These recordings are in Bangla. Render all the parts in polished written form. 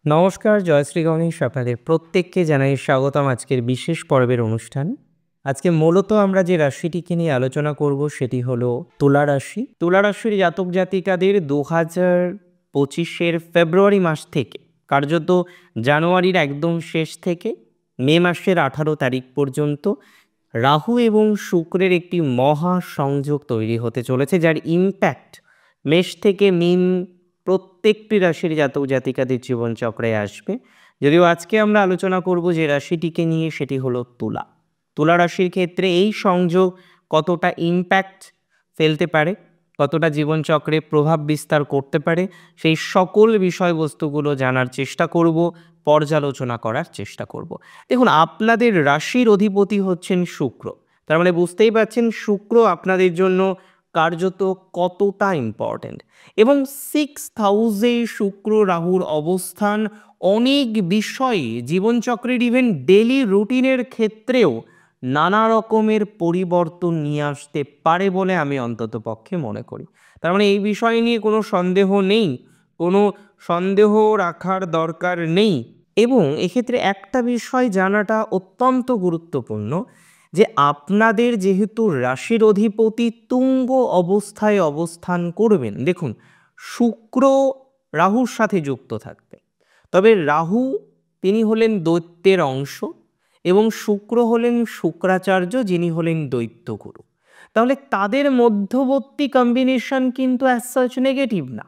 নমস্কার, জয়শ্রী গণেশ। আপনাদের প্রত্যেককে জানাই স্বাগতম আজকের বিশেষ পর্বের অনুষ্ঠান। আজকে মূলত আমরা যে রাশিটিকে নিয়ে আলোচনা করব সেটি হলো তুলা রাশি। তুলা রাশির জাতক জাতিকাদের 2025-এর ফেব্রুয়ারি মাস থেকে, কার্যত জানুয়ারির একদম শেষ থেকে মে মাসের 18 তারিখ পর্যন্ত রাহু এবং শুক্রের একটি মহা সংযোগ তৈরি হতে চলেছে, যার ইম্প্যাক্ট মেষ থেকে মীন প্রত্যেকটি রাশির জাতক জাতিকাদের জীবনচক্রে আসবে। যদিও আজকে আমরা আলোচনা করব যে রাশিটিকে নিয়ে, সেটি হলো তুলা। তুলা রাশির ক্ষেত্রে এই সংযোগ কতটা ইম্প্যাক্ট ফেলতে পারে, কতটা জীবনচক্রে প্রভাব বিস্তার করতে পারে, সেই সকল বিষয়বস্তুগুলো জানার চেষ্টা করব, পর্যালোচনা করার চেষ্টা করব। দেখুন, আপনাদের রাশির অধিপতি হচ্ছেন শুক্র। তার মানে বুঝতেই পারছেন শুক্র আপনাদের জন্য কার্যত কতটা ইম্পর্ট্যান্ট। এবং 6th হাউসে শুক্র রাহুর অবস্থান অনেক বিষয়ে জীবনচক্রের ইভেন ডেলি রুটিনের ক্ষেত্রেও নানা রকমের পরিবর্তন নিয়ে আসতে পারে বলে আমি অন্তত পক্ষে মনে করি। তার মানে এই বিষয় নিয়ে কোনো সন্দেহ নেই, কোনো সন্দেহ রাখার দরকার নেই। এবং এক্ষেত্রে একটা বিষয় জানাটা অত্যন্ত গুরুত্বপূর্ণ যে আপনাদের যেহেতু রাশির অধিপতি তুঙ্গ অবস্থায় অবস্থান করবেন, দেখুন শুক্র রাহুর সাথে যুক্ত থাকবে, তবে রাহু তিনি হলেন দৈত্যের অংশ এবং শুক্র হলেন শুক্রাচার্য, যিনি হলেন দৈত্যগুরু। তাহলে তাদের মধ্যবর্তী কম্বিনেশন কিন্তু অ্যাজ সাচ নেগেটিভ না।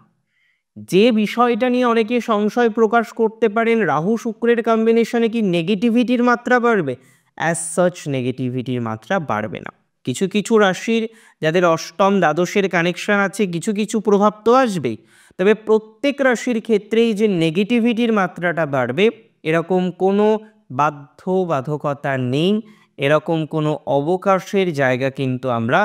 যে বিষয়টা নিয়ে অনেকে সংশয় প্রকাশ করতে পারেন, রাহু শুক্রের কম্বিনেশনে কি নেগেটিভিটির মাত্রা বাড়বে? অ্যাজ সাচ নেগেটিভিটির মাত্রা বাড়বে না। কিছু কিছু রাশির যাদের অষ্টম দ্বাদশের কানেকশন আছে, কিছু কিছু প্রভাব তো আসবেই, তবে প্রত্যেক রাশির ক্ষেত্রেই যে নেগেটিভিটির মাত্রাটা বাড়বে এরকম কোনো বাধ্যবাধকতা নেই, এরকম কোনো অবকাশের জায়গা কিন্তু আমরা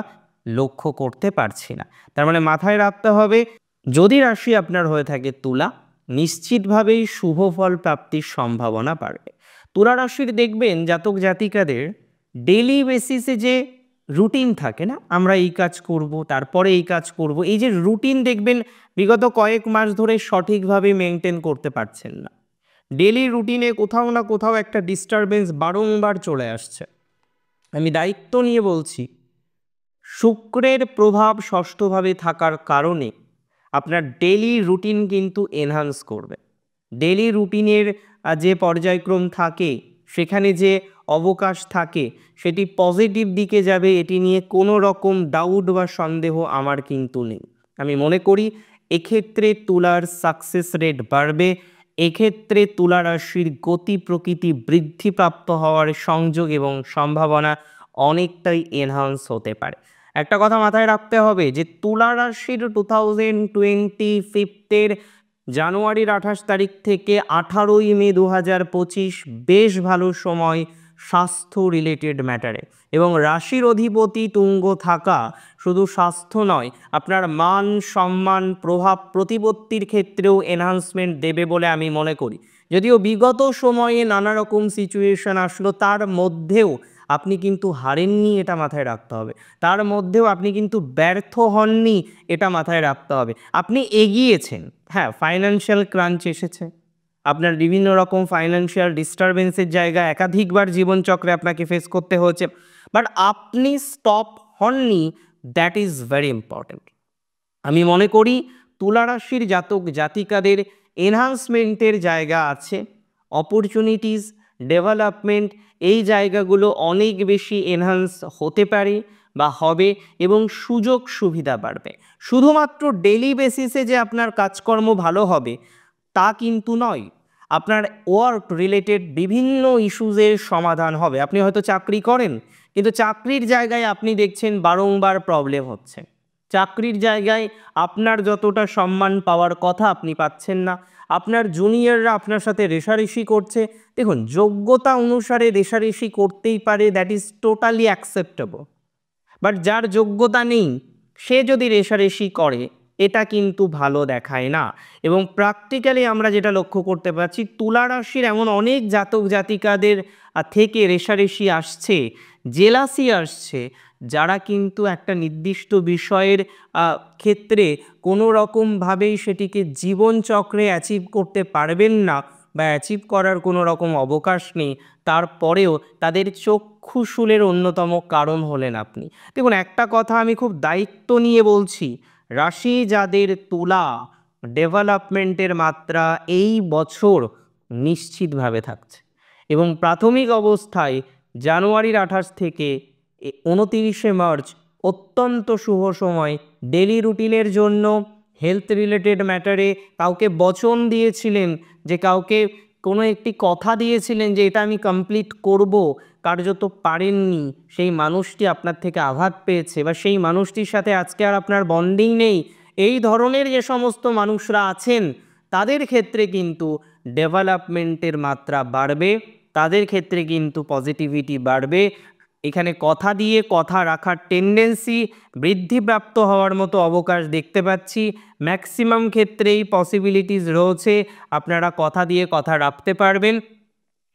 লক্ষ্য করতে পারছি না। তার মানে মাথায় রাখতে হবে, যদি রাশি আপনার হয়ে থাকে তুলা, নিশ্চিতভাবেই শুভ ফল প্রাপ্তির সম্ভাবনা বাড়বে। তুলা রাশির দেখবেন জাতক জাতিকাদের ডেইলি বেসিসে যে রুটিন থাকে না, আমরা এই কাজ করব, তারপরে এই কাজ করব, এই যে রুটিন দেখবেন বিগত কয়েক মাস ধরে সঠিকভাবে মেনটেন করতে পারছেন না। ডেইলি রুটিনে কোথাও না কোথাও একটা ডিস্টারবেন্স বারংবার চলে আসছে। আমি দায়িত্ব নিয়ে বলছি, শুক্রের প্রভাব ষষ্ঠভাবে থাকার কারণে আপনার ডেইলি রুটিন কিন্তু এনহান্স করবে। ডেইলি রুটিনের যে পর্যায়ক্রম থাকে, সেখানে যে অবকাশ থাকে, সেটি পজিটিভ দিকে যাবে, এটি নিয়ে কোনো রকম ডাউট বা সন্দেহ আমার কিন্তু নেই। আমি মনে করি এক্ষেত্রে তুলার সাকসেস রেট বাড়বে, এক্ষেত্রে তুলা রাশির গতি প্রকৃতি বৃদ্ধিপ্রাপ্ত হওয়ার সংযোগ এবং সম্ভাবনা অনেকটাই এনহান্স হতে পারে। একটা কথা মাথায় রাখতে হবে যে তুলা রাশির 2025-এর জানুয়ারির 28 তারিখ থেকে 18ই মে 2025 বেশ ভালো সময় স্বাস্থ্য রিলেটেড ম্যাটারে। এবং রাশির অধিপতি তুঙ্গ থাকা শুধু স্বাস্থ্য নয়, আপনার মান সম্মান প্রভাব প্রতিপত্তির ক্ষেত্রেও এনহান্সমেন্ট দেবে বলে আমি মনে করি। যদিও বিগত সময়ে নানা রকম সিচুয়েশন আসলো, তার মধ্যেও আপনি কিন্তু হারেননি, এটা মাথায় রাখতে হবে। তার মধ্যেও আপনি কিন্তু ব্যর্থ হননি, এটা মাথায় রাখতে হবে। আপনি এগিয়েছেন। হ্যাঁ, ফাইন্যান্সিয়াল ক্রাঞ্চ এসেছে, আপনার বিভিন্ন রকম ফাইন্যান্সিয়াল ডিস্টারবেন্সের জায়গা একাধিকবার জীবনচক্রে আপনাকে ফেস করতে হয়েছে, বাট আপনি স্টপ হননি, দ্যাট ইজ ভেরি ইম্পর্ট্যান্ট। আমি মনে করি তুলা রাশির জাতক জাতিকাদের এনহান্সমেন্টের জায়গা আছে, অপরচুনিটিস ডেভেলপমেন্ট, এই জায়গাগুলো অনেক বেশি এনহান্স হতে পারে বা হবে এবং সুযোগ সুবিধা বাড়বে। শুধুমাত্র ডেইলি বেসিসে যে আপনার কাজকর্ম ভালো হবে তা কিন্তু নয়, আপনার ওয়ার্ক রিলেটেড বিভিন্ন ইস্যুজের সমাধান হবে। আপনি হয়তো চাকরি করেন, কিন্তু চাকরির জায়গায় আপনি দেখছেন বারংবার প্রবলেম হচ্ছে। চাকরির জায়গায় আপনার যতটা সম্মান পাওয়ার কথা আপনি পাচ্ছেন না, আপনার জুনিয়ররা আপনার সাথে রেষারেষি করছে। দেখুন, যোগ্যতা অনুসারে রেষারেষি করতেই পারে, that is totally acceptable, but যার যোগ্যতা নেই সে যদি রেষারেষি করে, এটা কিন্তু ভালো দেখায় না। এবং প্র্যাকটিক্যালি আমরা যেটা লক্ষ্য করতে পারছি, তুলা রাশির এমন অনেক জাতক জাতিকাদের থেকে রেষারেষি আসছে, জেলাসি আসছে, যারা কিন্তু একটা নির্দিষ্ট বিষয়ের ক্ষেত্রে কোনো রকমভাবেই সেটিকে জীবনচক্রে অ্যাচিভ করতে পারবেন না, বা অ্যাচিভ করার কোনো রকম অবকাশ নেই, তারপরেও তাদের চক্ষুশূলের অন্যতম কারণ হলেন আপনি। দেখুন, একটা কথা আমি খুব দায়িত্ব নিয়ে বলছি, রাশি যাদের তুলা, ডেভেলপমেন্টের মাত্রা এই বছর নিশ্চিতভাবে থাকছে। এবং প্রাথমিক অবস্থায় জানুয়ারির 28 থেকে 29শে মার্চ অত্যন্ত শুভ সময়। ডেলি রুটিনের জন্য, হেলথ রিলেটেড ম্যাটারে কাউকে বচন দিয়েছিলেন, যে কাউকে কোনো একটি কথা দিয়েছিলেন যে এটা আমি কমপ্লিট করব, কার্যত পারেননি, সেই মানুষটি আপনার থেকে আঘাত পেয়েছে বা সেই মানুষটির সাথে আজকে আর আপনার বন্ডিং নেই, এই ধরনের যে সমস্ত মানুষরা আছেন তাদের ক্ষেত্রে কিন্তু ডেভেলপমেন্টের মাত্রা বাড়বে, তাদের ক্ষেত্রে কিন্তু পজিটিভিটি বাড়বে। এখানে কথা দিয়ে কথা রাখার টেন্ডেন্সি বৃদ্ধিপ্রাপ্ত হওয়ার মতো অবকাশ দেখতে পাচ্ছি। ম্যাক্সিমাম ক্ষেত্রেই পসিবিলিটিস রয়েছে আপনারা কথা দিয়ে কথা রাখতে পারবেন।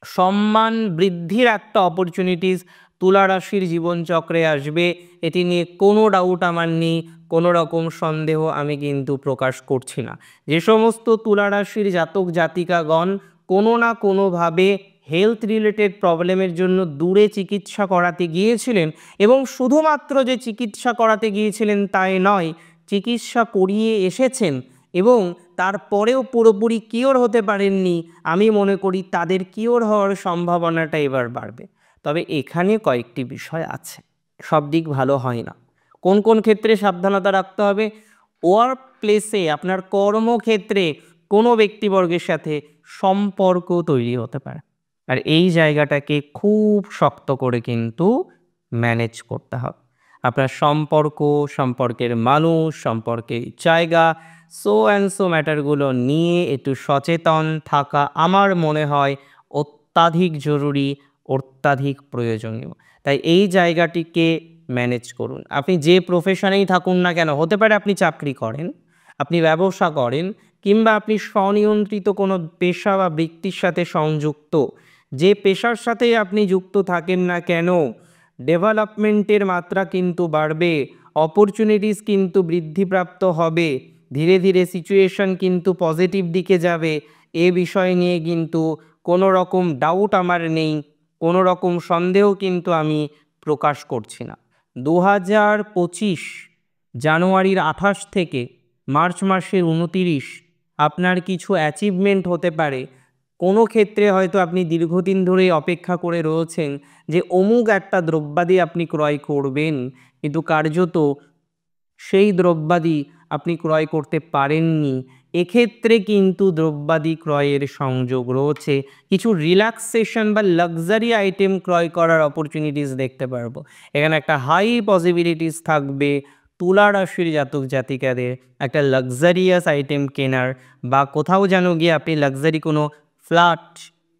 সম্মান বৃদ্ধির একটা অপরচুনিটিস তুলা রাশির জীবনচক্রে আসবে, এটি নিয়ে কোনো ডাউট আমার নেই, কোনো রকম সন্দেহ আমি কিন্তু প্রকাশ করছি না। যে সমস্ত তুলা রাশির জাতক জাতিকাগণ কোনো না কোনোভাবে হেলথ রিলেটেড প্রবলেমের জন্য দূরে চিকিৎসা করাতে গিয়েছিলেন, এবং শুধুমাত্র যে চিকিৎসা করাতে গিয়েছিলেন তাই নয়, চিকিৎসা করিয়ে এসেছেন এবং তারপরেও পুরোপুরি কিওর হতে পারেননি, আমি মনে করি তাদের কিওর হওয়ার সম্ভাবনাটা এবার বাড়বে। তবে এখানে কয়েকটি বিষয় আছে, সব দিক ভালো হয় না। কোন কোন ক্ষেত্রে সাবধানতা রাখতে হবে? ওয়ার্ক প্লেসে, আপনার কর্মক্ষেত্রে কোনো ব্যক্তিবর্গের সাথে সম্পর্ক তৈরি হতে পারে, আর এই জায়গাটাকে খুব শক্ত করে কিন্তু ম্যানেজ করতে হবে। আপনার সম্পর্ক, সম্পর্কের মানুষ, সম্পর্কের জায়গা, সো অ্যান্ড সো ম্যাটারগুলো নিয়ে একটু সচেতন থাকা আমার মনে হয় অত্যাধিক জরুরি, অত্যাধিক প্রয়োজনীয়। তাই এই জায়গাটিকে ম্যানেজ করুন। আপনি যে প্রফেশনেই থাকুন না কেন, হতে পারে আপনি চাকরি করেন, আপনি ব্যবসা করেন, কিংবা আপনি স্বনিয়ন্ত্রিত কোনো পেশা বা বৃত্তির সাথে সংযুক্ত, যে পেশার সাথেই আপনি যুক্ত থাকেন না কেন, ডেভেলপমেন্টের মাত্রা কিন্তু বাড়বে, অপরচুনিটিস কিন্তু বৃদ্ধিপ্রাপ্ত হবে, ধীরে ধীরে সিচুয়েশন কিন্তু পজিটিভ দিকে যাবে, এ বিষয় নিয়ে কিন্তু কোনো রকম ডাউট আমার নেই, কোনো রকম সন্দেহ কিন্তু আমি প্রকাশ করছি না। 2025 জানুয়ারির 28 থেকে মার্চ মাসের 29 আপনার কিছু অ্যাচিভমেন্ট হতে পারে। কোনো ক্ষেত্রে হয়তো আপনি দীর্ঘদিন ধরেই অপেক্ষা করে রয়েছেন যে অমুক একটা দ্রব্যাদি আপনি ক্রয় করবেন, কিন্তু কার্যত সেই দ্রব্যাদি আপনি ক্রয় করতে পারেননি। এক্ষেত্রে কিন্তু দ্রব্যাদি ক্রয়ের সংযোগ রয়েছে, কিছু রিল্যাক্সেশন বা লাক্সারি আইটেম ক্রয় করার অপরচুনিটিস দেখতে পারবো। এখানে একটা হাই পসিবিলিটিস থাকবে তুলা রাশির জাতক জাতিকাদের একটা লাক্সারিয়াস আইটেম কেনার, বা কোথাও যেন গিয়ে আপনি লাক্সারি কোনো ফ্ল্যাট,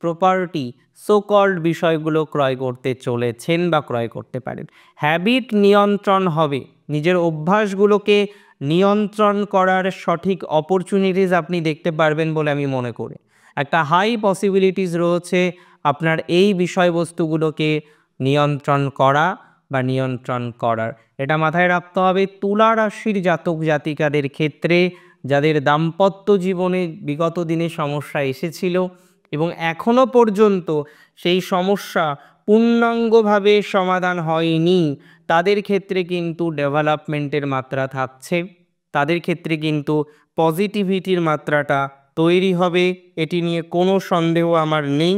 প্রপার্টি, সোকল্ড বিষয়গুলো ক্রয় করতে চলেছেন বা ক্রয় করতে পারেন। হ্যাবিট নিয়ন্ত্রণ হবে, নিজের অভ্যাসগুলোকে নিয়ন্ত্রণ করার সঠিক অপরচুনিটিস আপনি দেখতে পারবেন বলে আমি মনে করি। একটা হাই পসিবিলিটিস রয়েছে আপনার এই বিষয়বস্তুগুলোকে নিয়ন্ত্রণ করা বা নিয়ন্ত্রণ করার। এটা মাথায় রাখতে হবে তুলা রাশির জাতক জাতিকাদের ক্ষেত্রে, যাদের দাম্পত্য জীবনে বিগত দিনে সমস্যা এসেছিল এবং এখনও পর্যন্ত সেই সমস্যা পূর্ণাঙ্গভাবে সমাধান হয়নি, তাদের ক্ষেত্রে কিন্তু ডেভেলপমেন্টের মাত্রা থাকছে, তাদের ক্ষেত্রে কিন্তু পজিটিভিটির মাত্রাটা তৈরি হবে, এটি নিয়ে কোনো সন্দেহ আমার নেই,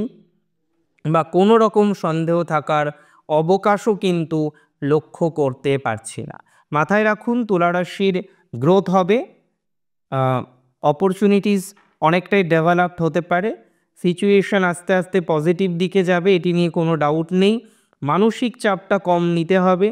বা কোনো রকম সন্দেহ থাকার অবকাশও কিন্তু লক্ষ্য করতে পারছি না। মাথায় রাখুন তুলা রাশির গ্রোথ হবে, অপরচুনিটিস অনেকটাই ডেভেলপড হতে পারে, সিচুয়েশন আস্তে আস্তে পজিটিভ দিকে যাবে, এটি নিয়ে কোনো ডাউট নেই। মানসিক চাপটা কম নিতে হবে,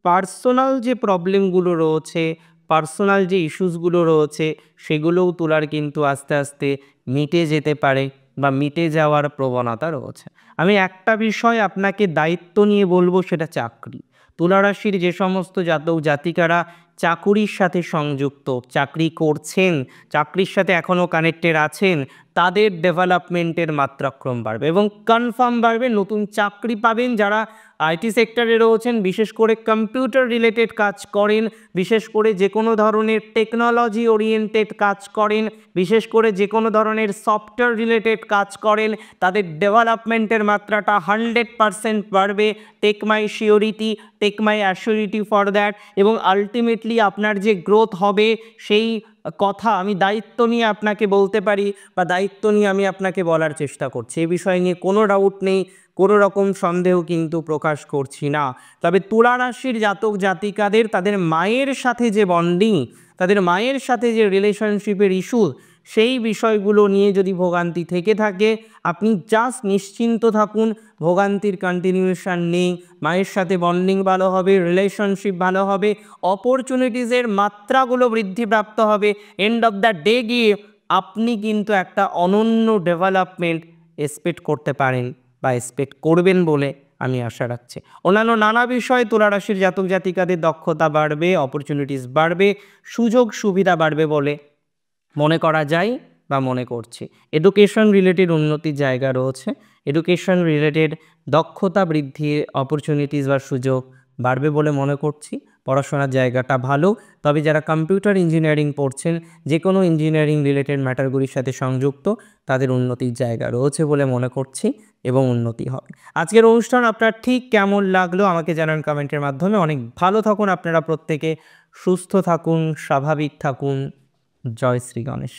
পার্সোনাল যে প্রবলেমগুলো রয়েছে, পার্সোনাল যে ইস্যুসগুলো রয়েছে, সেগুলোও তুলার কিন্তু আস্তে আস্তে মিটে যেতে পারে বা মিটে যাওয়ার প্রবণতা রয়েছে। আমি একটা বিষয় আপনাকে দায়িত্ব নিয়ে বলবো, সেটা চাকরি। তুলা রাশির যে সমস্ত জাতক জাতিকারা চাকুরির সাথে সংযুক্ত, চাকরি করছেন, চাকরির সাথে এখনও কানেক্টেড আছেন, তাদের ডেভেলপমেন্টের মাত্রাক্রম বাড়বে এবং কনফার্ম বাড়বে। নতুন চাকরি পাবেন যারা আইটি সেক্টরে রয়েছেন, বিশেষ করে কম্পিউটার রিলেটেড কাজ করেন, বিশেষ করে যে কোনো ধরনের টেকনোলজি ওরিয়েন্টেড কাজ করেন, বিশেষ করে যে কোনো ধরনের সফটওয়্যার রিলেটেড কাজ করেন, তাদের ডেভেলপমেন্টের মাত্রাটা 100% বাড়বে। Take my surety, take my assurity for that. এবং আলটিমেটলি আপনার যে গ্রোথ হবে সেই কথা আমি দায়িত্ব নিয়ে আপনাকে বলতে পারি, বা দায়িত্ব নিয়ে আমি আপনাকে বলার চেষ্টা করছি। এই বিষয় নিয়ে কোনো ডাউট নেই, কোনো রকম সন্দেহ কিন্তু প্রকাশ করছি না। তবে তুলা রাশির জাতক জাতিকাদের তাদের মায়ের সাথে যে বন্ডিং, তাদের মায়ের সাথে যে রিলেশনশিপের ইস্যু, সেই বিষয়গুলো নিয়ে যদি ভোগান্তি থেকে থাকে, আপনি জাস্ট নিশ্চিন্ত থাকুন, ভোগান্তির কন্টিনিউশন নেই। মায়ের সাথে বন্ডিং ভালো হবে, রিলেশনশিপ ভালো হবে, অপরচুনিটিসের মাত্রাগুলো বৃদ্ধিপ্রাপ্ত হবে। এন্ড অফ দ্য ডে গিয়ে আপনি কিন্তু একটা অনন্য ডেভেলপমেন্ট এক্সপেক্ট করতে পারেন বা এক্সপেক্ট করবেন বলে আমি আশা রাখছি। অন্যান্য নানা বিষয়ে তুলা রাশির জাতক জাতিকাদের দক্ষতা বাড়বে, অপরচুনিটিস বাড়বে, সুযোগ সুবিধা বাড়বে বলে মনে করা যায় বা মনে করছি। এডুকেশন রিলেটেড উন্নতির জায়গা রয়েছে, এডুকেশন রিলেটেড দক্ষতা বৃদ্ধির অপরচুনিটিস বা সুযোগ বাড়বে বলে মনে করছি। পড়াশোনার জায়গাটা ভালো, তবে যারা কম্পিউটার ইঞ্জিনিয়ারিং পড়ছেন, যে কোনো ইঞ্জিনিয়ারিং রিলেটেড ম্যাটারগুলির সাথে সংযুক্ত, তাদের উন্নতির জায়গা রয়েছে বলে মনে করছি এবং উন্নতি হবে। আজকের অনুষ্ঠান আপনার ঠিক কেমন লাগলো আমাকে জানান কমেন্টের মাধ্যমে। অনেক ভালো থাকুন আপনারা প্রত্যেকে, সুস্থ থাকুন, স্বাভাবিক থাকুন। জয় শ্রী গণেশ।